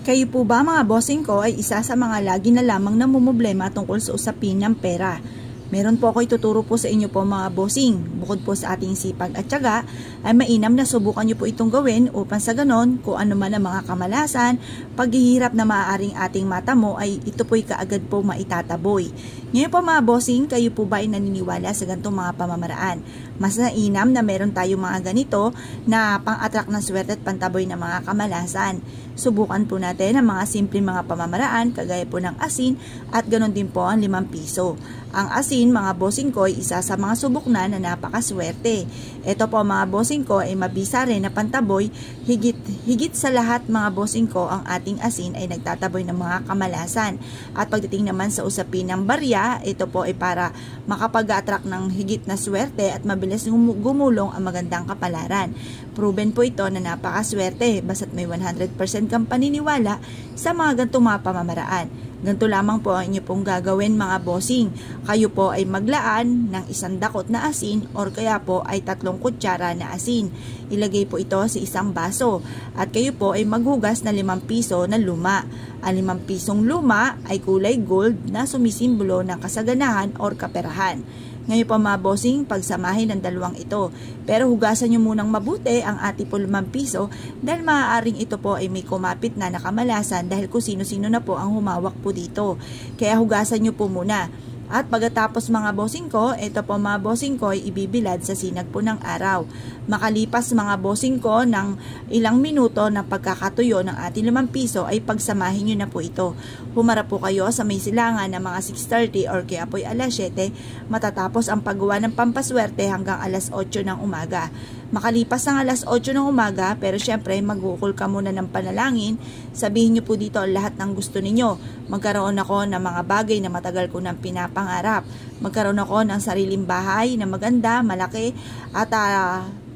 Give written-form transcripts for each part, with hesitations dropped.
Kayo po ba mga bossing ko ay isa sa mga lagi na lamang namumblema tungkol sa usapin ng pera? Meron po ako ituturo po sa inyo po mga bossing. Bukod po sa ating sipag at tiyaga, ay mainam na subukan nyo po itong gawin upang sa ganon, kung ano man ang mga kamalasan, paghihirap na maaaring ating mata mo ay ito po'y kaagad po maitataboy. Ngayon po mga bossing, kayo po ba ay naniniwala sa ganitong mga pamamaraan? Mas nainam na meron tayong mga ganito na pang-attract ng swerte at pantaboy ng mga kamalasan. Subukan po natin ang mga simpleng mga pamamaraan kagaya po ng asin at ganon din po ang 5 piso. Ang asin mga bossing ko ay isa sa mga subok na napakaswerte. Ito po mga bossing ko ay mabisa rin na pantaboy. Higit sa lahat mga bossing ko, ang ating asin ay nagtataboy ng mga kamalasan. At pagdating naman sa usapin ng barya, ito po ay para makapag-attract ng higit na swerte at mabilis gumulong ang magandang kapalaran. Proven po ito na napakaswerte basta't may 100% kang paniniwala sa mga ganitong mga pamamaraan. Ganito lamang po ang inyo pong gagawin mga bossing. Kayo po ay maglaan ng 1 dakot na asin or kaya po ay 3 kutsara na asin. Ilagay po ito sa isang baso at kayo po ay maghugas na 5 piso na luma. Ang 5 pisong luma ay kulay gold na sumisimbolo ng kasaganahan or kaperahan. Ngayon po mga bossing, pagsamahin ang dalawang ito. Pero hugasan nyo munang mabuti ang ating po 5 piso dahil maaaring ito po ay may kumapit na nakamalasan dahil kung sino-sino na po ang humawak po dito. Kaya hugasan nyo po muna. At pagkatapos mga bossing ko, ito po mga bossing ko ay ibibilad sa sinag po ng araw. Makalipas mga bossing ko ng ilang minuto ng pagkakatuyo ng ating 5 piso ay pagsamahin nyo na po ito. Humarap po kayo sa may silangan ng mga 6:30 or kaya po ay alas 7 matatapos ang paggawa ng pampaswerte hanggang alas 8 ng umaga. Makalipas ng alas 8 ng umaga, pero syempre magukul ka muna ng panalangin, sabihin nyo po dito lahat ng gusto ninyo. Magkaroon ako ng mga bagay na matagal ko nang pinapangarap. Magkaroon ako ng sariling bahay na maganda, malaki, at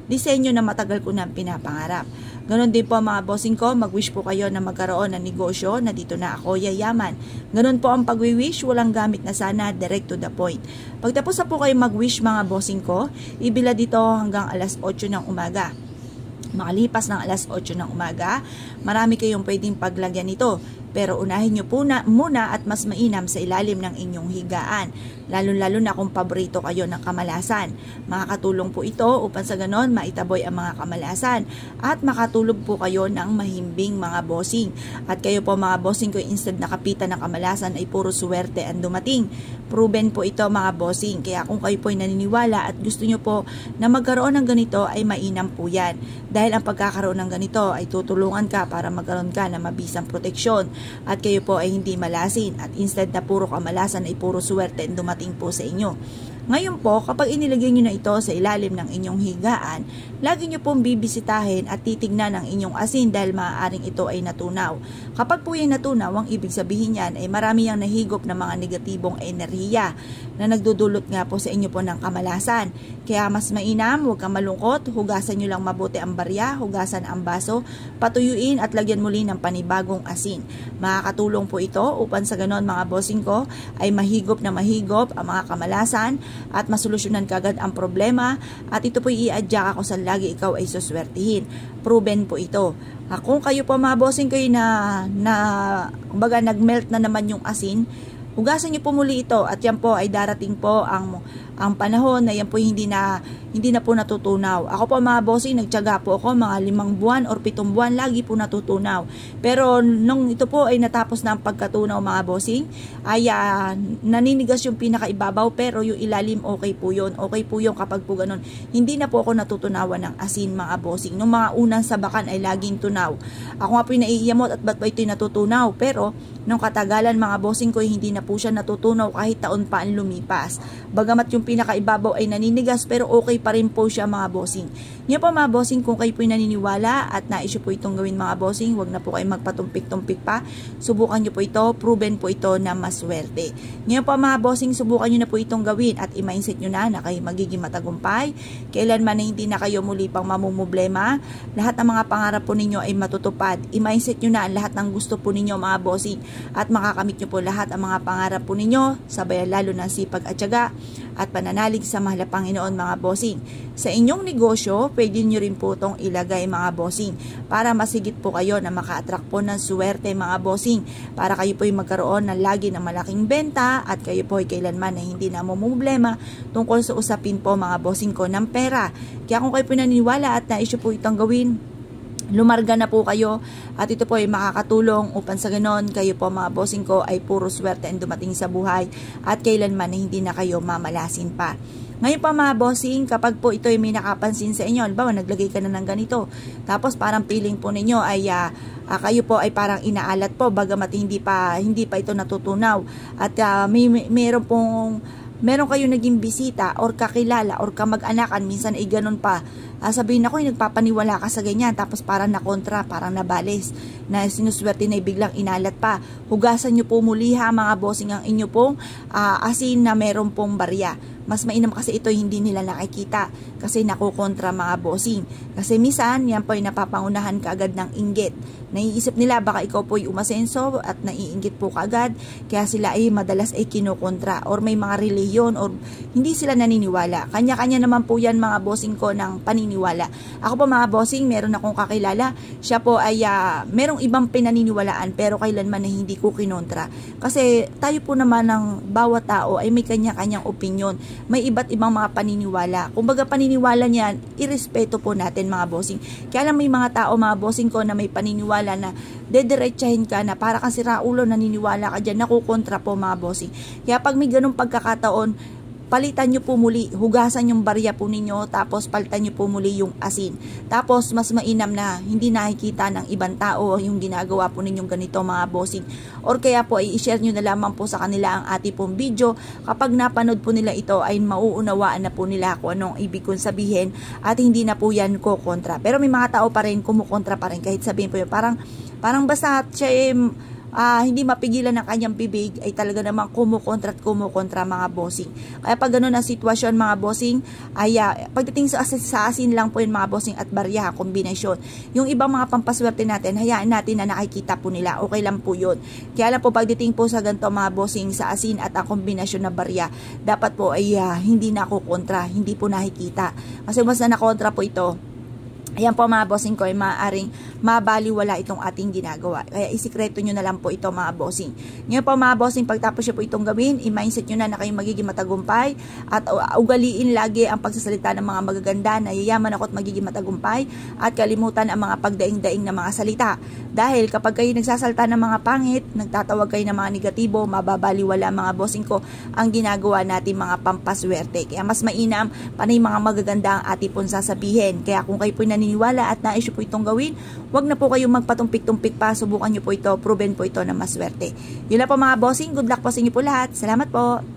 disenyo na matagal ko nang pinapangarap. Ganon din po mga bossing ko, mag-wish po kayo na magkaroon ng negosyo na dito na ako yayaman. Ganon po ang pag-wish, walang gamit na sana, direct to the point. Pagtapos na po kayo mag-wish mga bossing ko, ibila dito hanggang alas 8 ng umaga. Makalipas ng alas 8 ng umaga, marami kayong pwedeng paglagyan nito. Pero unahin nyo po muna at mas mainam sa ilalim ng inyong higaan. Lalo-lalo na kung paborito kayo ng kamalasan. Makakatulong po ito upang sa ganon maitaboy ang mga kamalasan. At makatulog po kayo ng mahimbing mga bossing. At kayo po mga bossing ko instead na kapitan ng kamalasan ay puro swerte ang dumating. Proven po ito mga bossing. Kaya kung kayo po ay naniniwala at gusto nyo po na magkaroon ng ganito ay mainam po yan. Dahil ang pagkakaroon ng ganito ay tutulungan ka para magkaroon ka ng mabisang proteksyon. At kayo po ay hindi malasin at instead na puro kamalasan ay puro swerte ang dumating po sa inyo. Ngayon po, kapag inilagay nyo na ito sa ilalim ng inyong higaan, lagi nyo pong bibisitahin at titignan ang inyong asin dahil maaaring ito ay natunaw. Kapag po yung natunaw, ang ibig sabihin yan ay marami yang nahigop ng mga negatibong enerhiya na nagdudulot nga po sa inyo po ng kamalasan. Kaya mas mainam, huwag kang malungkot, hugasan nyo lang mabuti ang barya, hugasan ang baso, patuyuin at lagyan muli ng panibagong asin. Makakatulong po ito upang sa ganon mga bossing ko ay mahigop na mahigop ang mga kamalasan at masolusyonan kagad ang problema at ito po i-adjust ako sa lagi ikaw ay suswertihin. Proven po ito. Kung kayo po mga bossing kayo kumbaga nagmelt na naman yung asin, hugasan niyo po muli ito at yan po ay darating po ang panahon na yan po hindi na po natutunaw. Ako po mga bossing, nagtiyaga po ako mga 5 buwan or 7 buwan, lagi po natutunaw. Pero nung ito po ay natapos na ang pagkatunaw mga bossing, ay naninigas yung pinakaibabaw pero yung ilalim okay po yun. Okay po yun kapag po ganun. Hindi na po ako natutunawan ng asin mga bossing. Nung mga unang sabakan ay laging tunaw. Ako nga po yung naiiyamot at ba't ba ito'y natutunaw? Pero nung katagalan mga bossing ko hindi na po siya natutunaw kahit taon pa ang lumipas. Bagamat yung pinakaibabaw ay naninigas pero okay pa rin po siya mga bossing. Ngayon po mga bossing, kung kayo po naniniwala at nais po itong gawin mga bossing, huwag na po kayo magpatumpik-tumpik pa. Subukan nyo po ito, proven po ito na maswerte. Ngayon po mga bossing, subukan nyo na po itong gawin at i-mindset nyo na kayo magiging matagumpay. Kailanman na hindi na kayo muli pang mamumblema. Lahat ng mga pangarap po ninyo ay matutupad. I-mindset nyo na ang lahat ng gusto po ninyo mga bossing at makakamit nyo po lahat ang mga pangarap po ninyo, sabay lalo ng sipag at tiyaga. At pananalig sa mahal na Panginoon mga bossing. Sa inyong negosyo, pwede nyo rin po itong ilagay mga bossing para masigit po kayo na maka-attract po ng swerte mga bossing. Para kayo po ay magkaroon ng lagi ng malaking benta at kayo po ay kailanman na hindi na problema tungkol sa usapin po mga bossing ko ng pera. Kaya kung kayo po naniniwala at nais po itong gawin, lumarga na po kayo at ito po ay makakatulong upang sa ganon kayo po mga bossing ko ay puro swerte ang dumating sa buhay at kailanman na hindi na kayo mamalasin pa. Ngayon pa mga bossing, kapag po ito ay may nakapansin sa inyo, halimbawa naglagay ka na ng ganito, tapos parang feeling po ninyo ay kayo po ay parang inaalat po bagamat hindi pa ito natutunaw at meron kayong naging bisita or kakilala or kamag-anakan, minsan ay ganun pa. Sabihin ako, nagpapaniwala ka sa ganyan, tapos parang nakontra, parang nabales, na sinuswerte na biglang inalat pa. Hugasan nyo po muli ha mga bossing ang inyo pong asin na meron pong barya. Mas mainam kasi ito hindi nila nakikita kasi nakukontra mga bossing. Kasi minsan, yan po ay napapangunahan kaagad ng inggit. Naiisip nila baka ikaw po ay umasenso at naiinggit po kaagad, kaya sila ay madalas ay kinukontra or may mga reliyon or hindi sila naniniwala. Kanya-kanya naman po yan mga bossing ko ng paniniwala. Ako po mga bossing, meron akong kakilala, siya po ay merong ibang pinaniniwalaan pero kailanman na hindi ko kinontra. Kasi tayo po naman ng bawat tao ay may kanya-kanyang opinion. May iba't ibang mga paniniwala. Kumbaga paniniwala niyan, irespeto po natin mga bossing. Kaya lang may mga tao mga bossing ko na may paniniwala na dediretsahin ka na para kasi raulo naniniwala ka dyan, nakukontra po mga bossing. Kaya pag may ganung pagkakataon, palitan nyo po muli, hugasan yung barya po ninyo, tapos palitan nyo po muli yung asin. Tapos mas mainam na hindi nakikita ng ibang tao yung ginagawa po ninyong ganito mga bossing. Or kaya po ay i-share nyo na lamang po sa kanila ang ating pong video. Kapag napanood po nila ito ay mauunawaan na po nila kung anong ibig kong sabihin at hindi na po yan kukontra. Pero may mga tao pa rin kumukontra pa rin kahit sabihin po yun. Parang basta siya hindi mapigilan ng kanyang bibig ay talaga namang kumukontra mga bossing. Kaya pag gano'n ang sitwasyon mga bossing ay pagdating sa asin lang po yun mga bossing at barya, kombinasyon. Yung ibang mga pampaswerte natin, hayaan natin na nakikita po nila, okay lang po yun. Kaya lang po pagdating po sa ganito mga bossing sa asin at ang kombinasyon na barya, dapat po ay hindi na ako kontra, hindi po nakikita. Kasi mas na nakontra po ito, ayan po mga bossing ko ay maaaring mabaliwala itong ating ginagawa. Kaya isikreto nyo na lang po ito mga bossing. Ngayon po mga bossing, pagtapos nyo po itong gawin, i-mindset nyo na kayong magiging matagumpay at ugaliin lagi ang pagsasalita ng mga magaganda na yayaman ako at magiging matagumpay at kalimutan ang mga pagdaing-daing na mga salita. Dahil kapag kayo nagsasalita ng mga pangit, nagtatawag kayo ng mga negatibo, mababaliwala mga bossing ko ang ginagawa natin mga pampaswerte. Kaya mas mainam panay mga magaganda ang ating pong sasabihin. Kaya kung kayo po naniniwala at nais po itong gawin, wag na po kayong magpatumpik-tumpik pa, subukan nyo po ito, proven po ito na maswerte. Yun na po mga bossing, good luck po sa inyo po lahat. Salamat po.